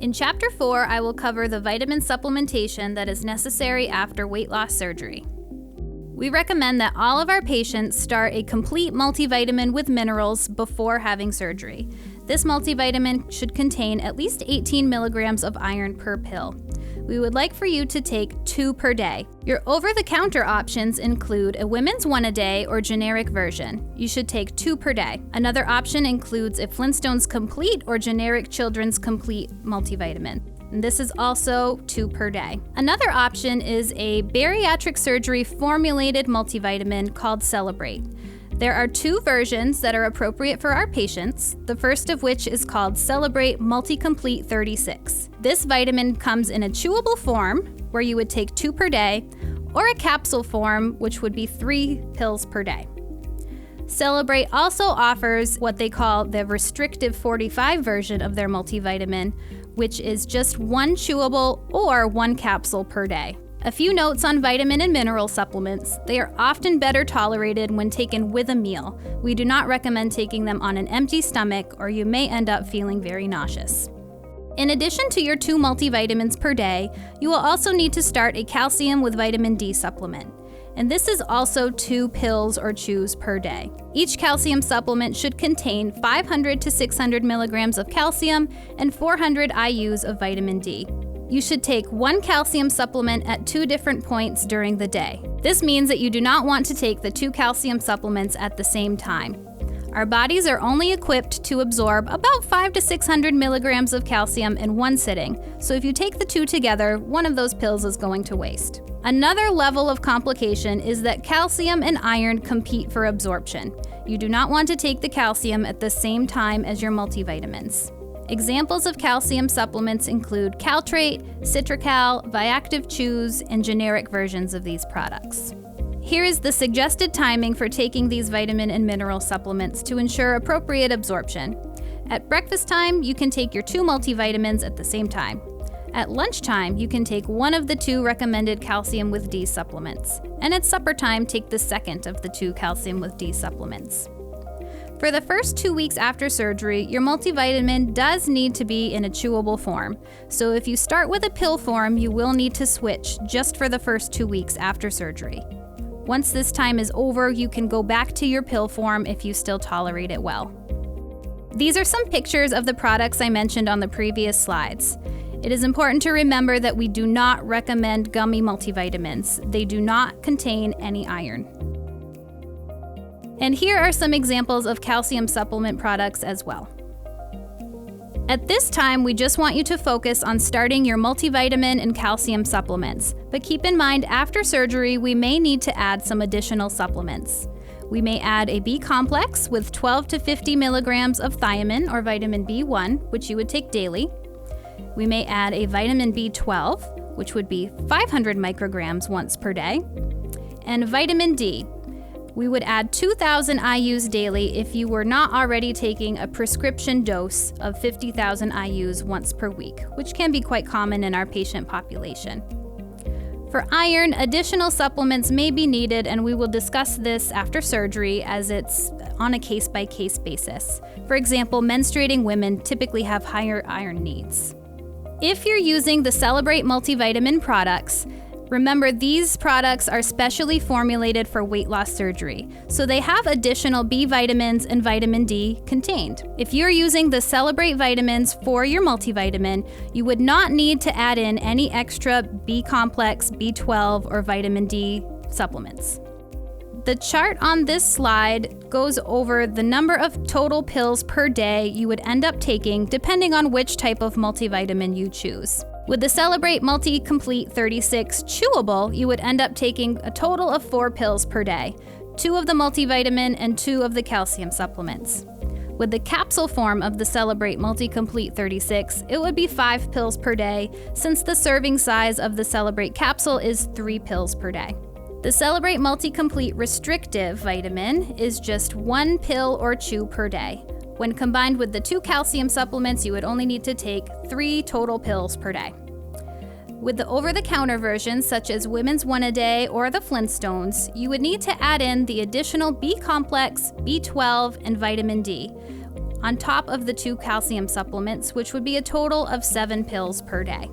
In Chapter 4, I will cover the vitamin supplementation that is necessary after weight loss surgery. We recommend that all of our patients start a complete multivitamin with minerals before having surgery. This multivitamin should contain at least 18 milligrams of iron per pill. We would like for you to take 2 per day. Your over-the-counter options include a women's 1 a day or generic version. You should take 2 per day. Another option includes a Flintstones Complete or generic Children's Complete multivitamin. And this is also 2 per day. Another option is a bariatric surgery formulated multivitamin called Celebrate. There are 2 versions that are appropriate for our patients, the first of which is called Celebrate Multi-Complete 36. This vitamin comes in a chewable form, where you would take 2 per day, or a capsule form, which would be 3 pills per day. Celebrate also offers what they call the restrictive 45 version of their multivitamin, which is just 1 chewable or 1 capsule per day. A few notes on vitamin and mineral supplements. They are often better tolerated when taken with a meal. We do not recommend taking them on an empty stomach, or you may end up feeling very nauseous. In addition to your 2 multivitamins per day, you will also need to start a calcium with vitamin D supplement. And this is also 2 pills or chews per day. Each calcium supplement should contain 500 to 600 milligrams of calcium and 400 IUs of vitamin D. You should take 1 calcium supplement at 2 different points during the day. This means that you do not want to take the 2 calcium supplements at the same time. Our bodies are only equipped to absorb about 500 to 600 milligrams of calcium in one sitting, so if you take the 2 together, one of those pills is going to waste. Another level of complication is that calcium and iron compete for absorption. You do not want to take the calcium at the same time as your multivitamins. Examples of calcium supplements include Caltrate, Citracal, Viactive Chews, and generic versions of these products. Here is the suggested timing for taking these vitamin and mineral supplements to ensure appropriate absorption. At breakfast time, you can take your 2 multivitamins at the same time. At lunchtime, you can take 1 of the 2 recommended calcium with D supplements. And at supper time, take the second of the 2 calcium with D supplements. For the first 2 weeks after surgery, your multivitamin does need to be in a chewable form. So if you start with a pill form, you will need to switch just for the first 2 weeks after surgery. Once this time is over, you can go back to your pill form if you still tolerate it well. These are some pictures of the products I mentioned on the previous slides. It is important to remember that we do not recommend gummy multivitamins. They do not contain any iron. And here are some examples of calcium supplement products as well. At this time, we just want you to focus on starting your multivitamin and calcium supplements. But keep in mind, after surgery, we may need to add some additional supplements. We may add a B complex with 12 to 50 milligrams of thiamine or vitamin B1, which you would take daily. We may add a vitamin B12, which would be 500 micrograms once per day. And vitamin D. We would add 2,000 IUs daily if you were not already taking a prescription dose of 50,000 IUs once per week, which can be quite common in our patient population. For iron, additional supplements may be needed, and we will discuss this after surgery as it's on a case-by-case basis. For example, menstruating women typically have higher iron needs. If you're using the Celebrate multivitamin products, remember, these products are specially formulated for weight loss surgery, so they have additional B vitamins and vitamin D contained. If you're using the Celebrate vitamins for your multivitamin, you would not need to add in any extra B complex, B12, or vitamin D supplements. The chart on this slide goes over the number of total pills per day you would end up taking depending on which type of multivitamin you choose. With the Celebrate Multi-Complete 36 chewable, you would end up taking a total of 4 pills per day, 2 of the multivitamin and 2 of the calcium supplements. With the capsule form of the Celebrate Multi-Complete 36, it would be 5 pills per day, since the serving size of the Celebrate capsule is 3 pills per day. The Celebrate Multi-Complete Restrictive vitamin is just 1 pill or chew per day. When combined with the 2 calcium supplements, you would only need to take 3 total pills per day. With the over-the-counter versions, such as Women's 1 a Day or the Flintstones, you would need to add in the additional B complex, B12, and vitamin D. on top of the 2 calcium supplements, which would be a total of 7 pills per day.